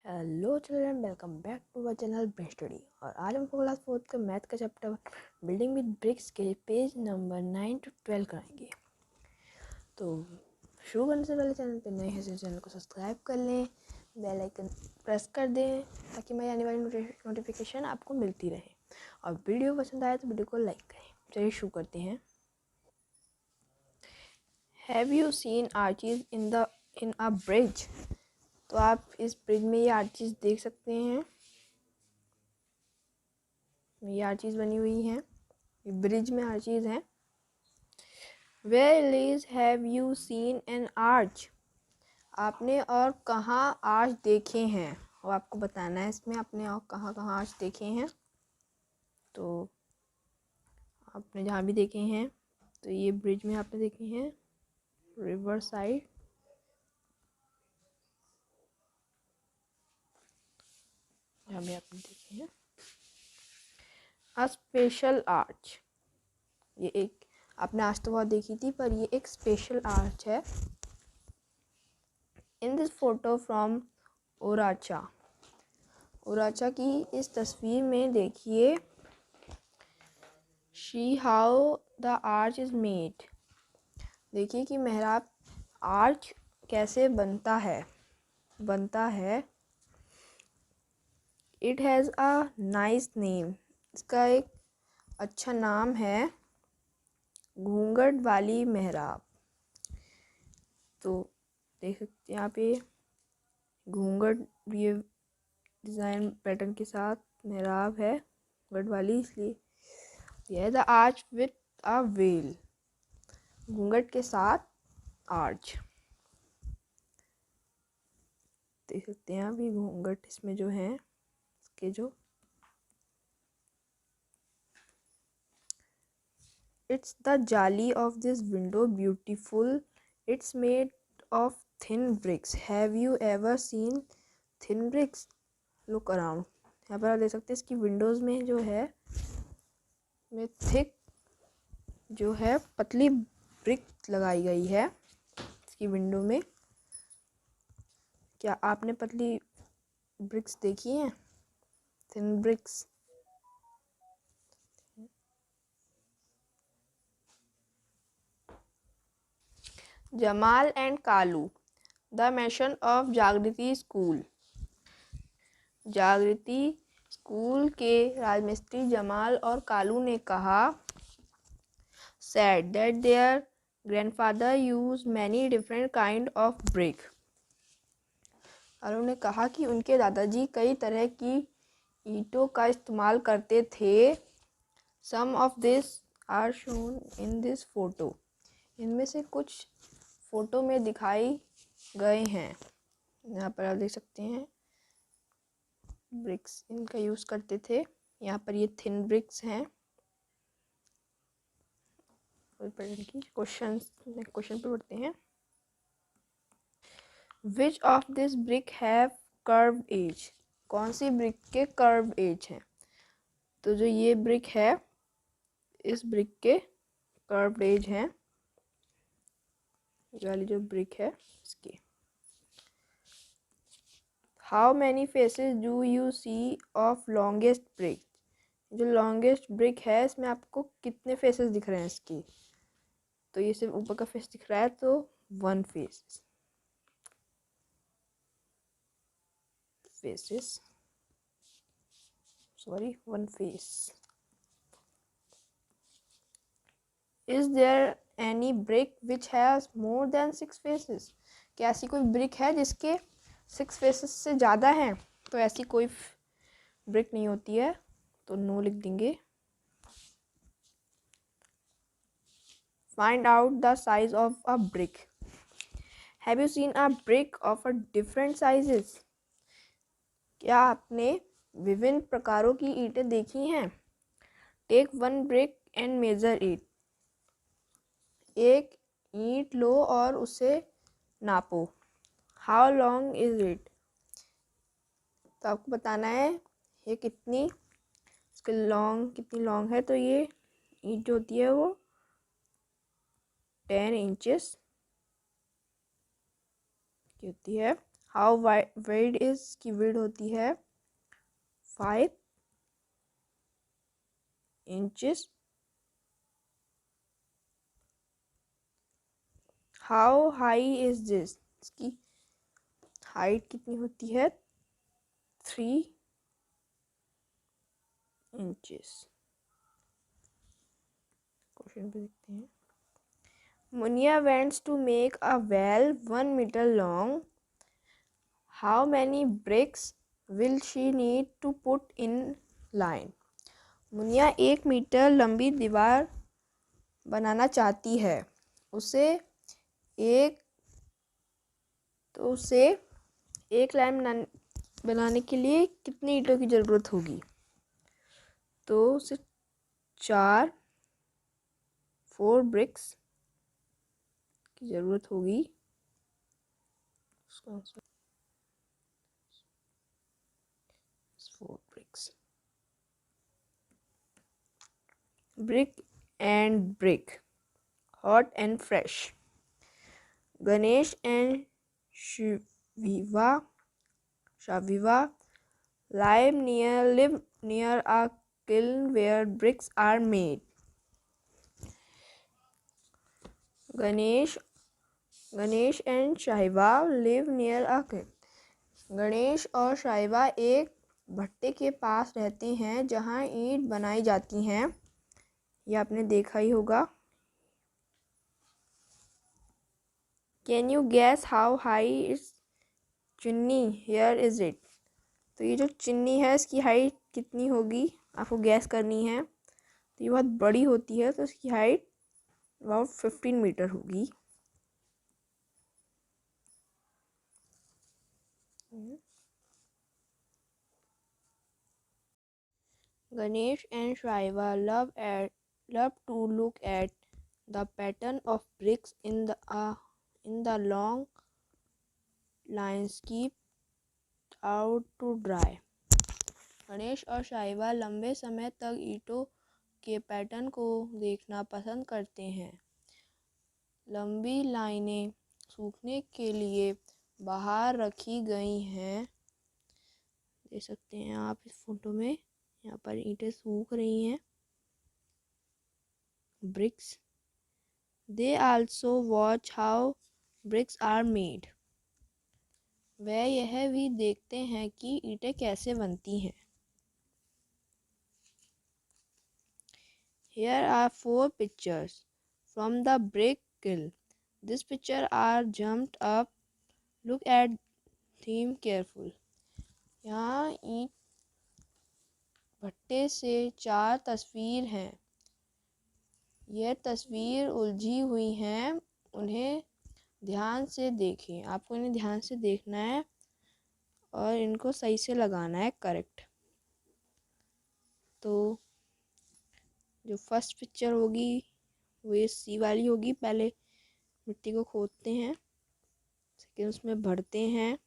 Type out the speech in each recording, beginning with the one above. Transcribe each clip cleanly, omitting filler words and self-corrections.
Hello children, welcome back to our channel Brain Study. और आज हम क्लास 4 के मैथ का चैप्टर बिल्डिंग विद ब्रिक्स के पेज नंबर 9 to 12 कराएंगे। तो शुरू करने से पहले चैनल पे नए हैं तो चैनल को सब्सक्राइब कर लें, बेल आइकन प्रेस कर दें ताकि मेरी आने वाली नोटिफिकेशन आपको मिलती रहे। और वीडियो पसंद आए तो वीडियो को लाइक करें। चलिए शुरू करते हैं। Have you seen arches in a bridge? तो आप इस ब्रिज में ये आर्चीज देख सकते हैं। ये आर्चीज बनी हुई हैं, ब्रिज में आर्चीज हैं। Where is have you seen an arch? आपने और कहाँ आर्च देखे हैं, वो आपको बताना है। इसमें आपने और कहाँ कहाँ आर्च देखे हैं। तो आपने जहाँ भी देखे हैं, तो ये ब्रिज में आपने देखे हैं, रिवर साइड। जहाँ भी आपने देखे हैं। अ स्पेशल आर्च, ये एक आपने आज तो बहुत देखी थी, पर ये एक स्पेशल आर्च है। इन दिस फोटो फ्रॉम ओराचा, ओराचा की इस तस्वीर में देखिए, she how the arch is made. देखिए कि मेहराब आर्च कैसे बनता है। It has a nice name, इसका एक अच्छा नाम है, घूंघट वाली मेहराब। तो देख सकते हैं यहाँ पे घूंघट, ये डिज़ाइन पैटर्न के साथ मेहराब है घूंघट वाली, इसलिए यह the arch with a well, घूंघट के साथ आर्च। देख सकते हैं अभी घूंघट इसमें जो है, इसके जो it's the jaali of this window beautiful, it's made of thin bricks. Have you ever seen thin bricks? Look around. यहाँ पर आप देख सकते हैं इसकी विंडोज़ में जो है, में थिक जो है पतली ब्रिक लगाई गई है इसकी विंडो में। क्या आपने पतली ब्रिक्स देखी हैं, thin bricks? Jamal and Kalu, the mission of Jagriti school. Jagriti school के राजमिस्त्री जमाल और कालू ने कहा, said that their grandfather used many different kind of brick। Kalu ने कहा कि उनके दादाजी कई तरह की ईंटों का इस्तेमाल करते थे। Some of this are shown in this photo। इनमें से कुछ फोटो में दिखाई गए हैं। यहाँ पर आप देख सकते हैं ब्रिक्स इनका यूज़ करते थे। यहाँ पर ये थिन ब्रिक्स हैं। क्वेश्चन पे पढ़ते हैं। Which of this brick have curved edge? कौन सी ब्रिक के कर्व्ड एज हैं? तो जो ये ब्रिक है, इस ब्रिक के कर्व्ड एज हैं, ये वाली जो ब्रिक है इसकी। How many faces do you see of longest brick? जो लॉन्गेस्ट ब्रिक है, इसमें आपको कितने फेसेस दिख रहे हैं इसकी? तो ये सिर्फ ऊपर का फेस दिख रहा है, तो one faces one face. Is there any brick which has more than 6 faces? क्या ऐसी कोई ब्रिक है जिसके 6 फेसेस से ज़्यादा हैं? तो ऐसी कोई ब्रिक नहीं होती है, तो नो लिख देंगे। Find out the size of a brick. Have you seen a brick of a different sizes? क्या आपने विभिन्न प्रकारों की ईंटें देखी हैं? Take one brick and measure it. एक ईंट लो और उसे नापो। How long is it? तो आपको बताना है ये कितनी कितनी लॉन्ग है। तो ये ईंट जो होती है वो 10 इंचेस की होती है। हाउ वाइड इज की विड्थ होती है 5 inches. How high is this, इसकी हाइट कितनी होती है 3 इंचेस। क्वेश्चन पे देखते हैं। Muniya wants to make a well 1 meter long. How many bricks will she need to put in line? Munia 1 meter लंबी दीवार बनाना चाहती है। उसे एक लाइन बनाने के लिए कितनी ईंटों की ज़रूरत होगी? तो उसे 4 ब्रिक्स की ज़रूरत होगी। उसका answer 4 bricks. Brick and brick, hot and fresh. Ganesh and Shaviva live near a kiln where bricks are made. Ganesh and Shaiva live near a kiln. Ganesh और शाइवा एक भट्टे के पास रहते हैं जहाँ ईंट बनाई जाती हैं। ये आपने देखा ही होगा। Can you gas how high is चिन्नी, हेयर इज इट। तो ये जो चिन्नी है इसकी हाइट कितनी होगी, आपको गैस करनी है। तो ये बहुत बड़ी होती है, तो इसकी हाइट अबाउट 15 मीटर होगी। Ganesh and Shaiva love to look at the pattern of bricks in the long lines keep out to dry. Ganesh और शाइवा लंबे समय तक ईंटों के पैटर्न को देखना पसंद करते हैं। लंबी लाइनें सूखने के लिए बाहर रखी गई हैं। देख सकते हैं आप इस फोटो में, यहाँ पर ईंटें सूख रही हैं। bricks. They also watch how bricks are made. वह यह भी देखते हैं कि ईंटें कैसे बनती हैं। Here are 4 pictures from the brick kiln. This picture are jumped up. Look at them careful. यहाँ ईंट भट्टे से 4 तस्वीर हैं। यह तस्वीर उलझी हुई हैं, उन्हें ध्यान से देखें। आपको इन्हें ध्यान से देखना है और इनको सही से लगाना है करेक्ट। तो जो फर्स्ट पिक्चर होगी वो ये सी वाली होगी। पहले मिट्टी को खोदते हैं, सेकेंड उसमें भरते हैं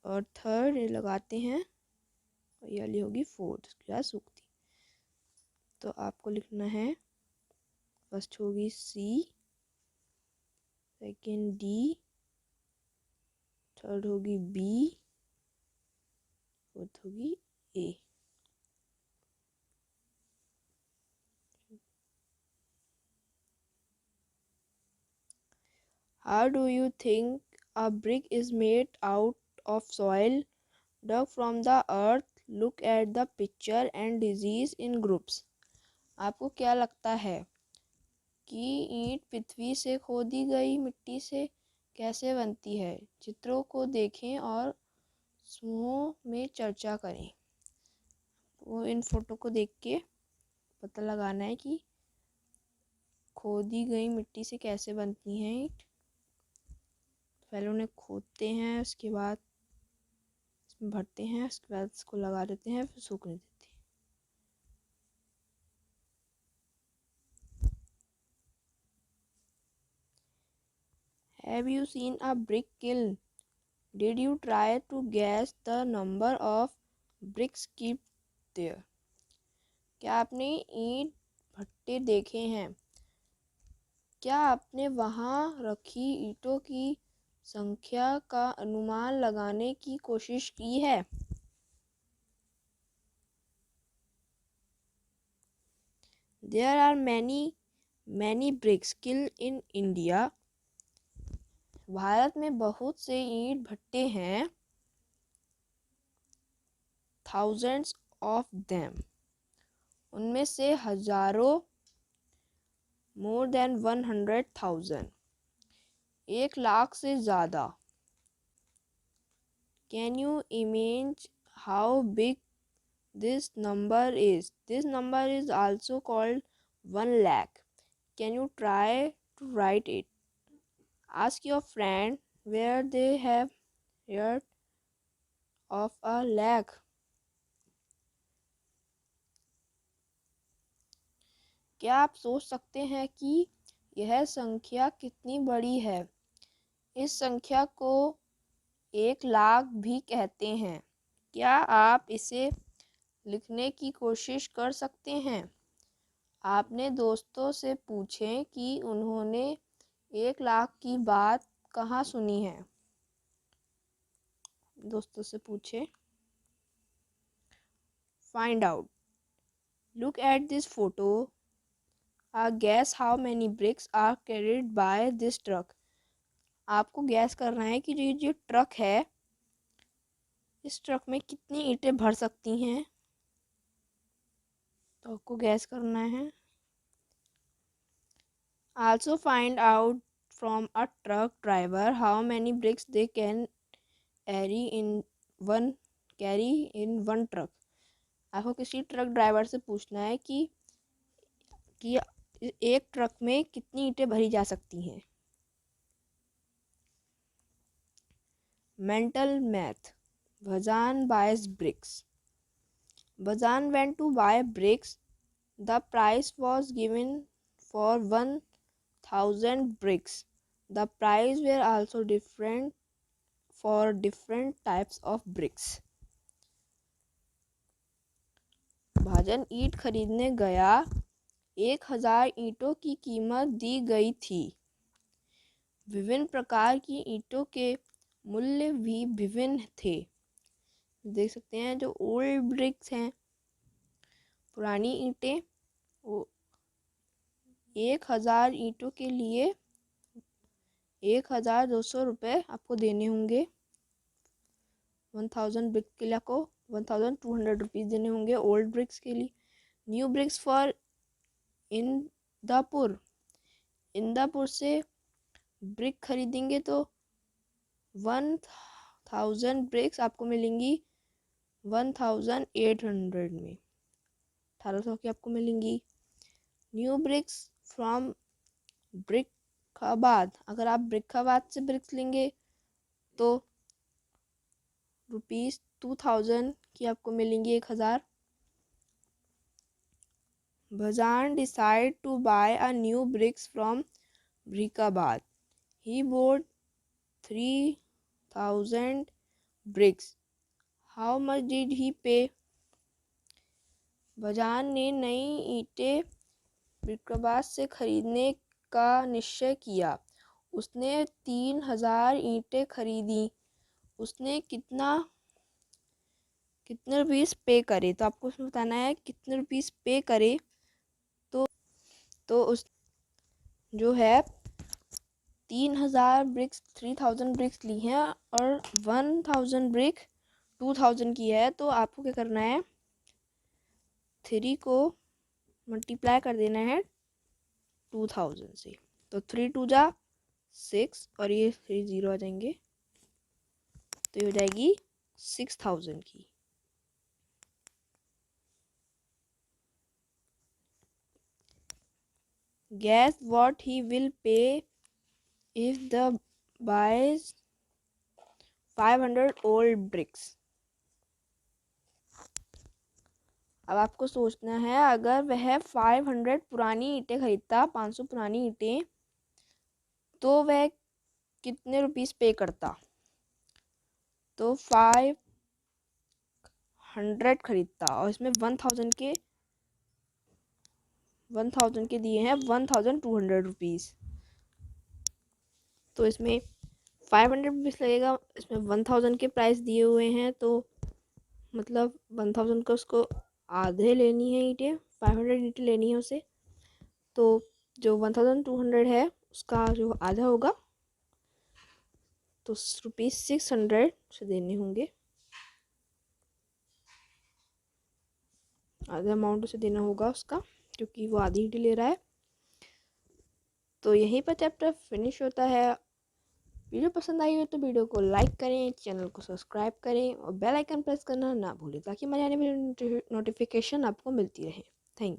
और थर्ड ये लगाते हैं और ये वाली होगी फोर्थ, उसके बाद सूखती। तो आपको लिखना है फर्स्ट होगी सी, सेकेंड डी, थर्ड होगी बी, फोर्थ होगी ए। How do you think a brick is made out of soil dug from the earth? Look at the picture and disease in groups. आपको क्या लगता है कि ईंट पृथ्वी से खोदी गई मिट्टी से कैसे बनती है? चित्रों को देखें और समूह में चर्चा करें। वो इन फोटो को देख के पता लगाना है कि खोदी गई मिट्टी से कैसे बनती हैं ईंट। पहले उन्हें खोदते हैं, उसके बाद इसमें भरते हैं, उसके बाद इसको लगा देते हैं, फिर सूखने देते हैं। Have you seen a brick kiln? Did you try to guess the number of bricks kept there? क्या आपने ईंट भट्टे देखे हैं? क्या आपने वहाँ रखी ईंटों की संख्या का अनुमान लगाने की कोशिश की है। There are many bricks kiln in India. Bharat में बहुत से ईंट भट्टे हैं। Thousands of them. उनमें से हजारों, more than 100,000. 1,00,000 से ज़्यादा। Can you imagine how big this number is? This number is also called 1,00,000. Can you try to write it? Ask your friend where they have heard of a lakh. क्या आप सोच सकते हैं कि यह संख्या कितनी बड़ी है? इस संख्या को 1,00,000 भी कहते हैं। क्या आप इसे लिखने की कोशिश कर सकते हैं? आपने दोस्तों से पूछें कि उन्होंने 1,00,000 की बात कहाँ सुनी है। दोस्तों से पूछें। Find out. Look at this photo. Guess how many bricks are carried by this truck. आपको गैस करना है कि जो ट्रक है, इस ट्रक में कितनी ईंटें भर सकती हैं। तो आपको गैस करना है। Also find out from a truck driver how many bricks they can carry in one truck. आपको किसी ट्रक ड्राइवर से पूछना है कि एक ट्रक में कितनी ईंटें भरी जा सकती हैं। Mental math. Bhajan buys bricks. Bhajan went to buy bricks. The price was given for 1,000 bricks. The price were also different for different types of bricks. भाजन ईंट खरीदने गया। 1,000 ईंटों की कीमत दी गई थी। विभिन्न प्रकार की ईंटों के मूल्य भी विभिन्न थे। देख सकते हैं जो ओल्ड ब्रिक्स हैं, पुरानी ईंटें, वो 1,000 ईंटों के लिए 1,200 रुपये आपको देने होंगे। 1,000 ब्रिक्स के लिए आपको 1,200 रुपीज़ देने होंगे ओल्ड ब्रिक्स के लिए। New bricks for Indapur. Indapur से ब्रिक खरीदेंगे तो 1,000 ब्रिक्स आपको मिलेंगी 1,800 में, 1,800 की आपको मिलेंगी। New bricks from Brickabad. अगर आप ब्रिकाबाद से ब्रिक्स लेंगे तो ₹2,000 की आपको मिलेंगी 1,000। Bhajan decided to buy a new bricks from Brikabad. He bought 3,000 bricks. How much did he pay? बजान ने नई ईंटें ब्रिकबाद से खरीदने का निश्चय किया। उसने 3,000 ईंटें खरीदी। उसने कितने रुपीस पे करे, तो आपको उसमें बताना है कितने रुपीस पे करे। तो उस जो है 3,000 ब्रिक्स 3,000 ब्रिक्स ली हैं और 1,000 ब्रिक 2,000 की है। तो आपको क्या करना है, 3 को मल्टीप्लाई कर देना है 2,000 से। तो 3 2 जा 6 और ये 3 0 आ जाएंगे, तो ये हो जाएगी 6,000 की। Guess what he will pay if the buys 500 old bricks. अब आपको सोचना है, अगर वह 500 पुरानी ईंटें खरीदता, 500 पुरानी ईंटें, तो वह कितने रुपीस पे करता। तो 500 खरीदता और इसमें 1,000 के दिए हैं 1,200 रुपीज़। तो इसमें 500 रुपीज़ लगेगा। इसमें 1000 के प्राइस दिए हुए हैं, तो मतलब 1000 को उसको आधे लेनी है ईंटें, 500 ईंटें लेनी है उसे। तो जो 1200 है उसका जो आधा होगा तो ₹600 से देने होंगे, आधा अमाउंट उसे देना होगा उसका, क्योंकि वो आधी ईंटें ले रहा है। तो यहीं पर चैप्टर फिनिश होता है। वीडियो पसंद आई हो तो वीडियो को लाइक करें, चैनल को सब्सक्राइब करें और बेल आइकन प्रेस करना ना भूलें, ताकि हमारे आने वाली नोटिफिकेशन आपको मिलती रहे। Thank you.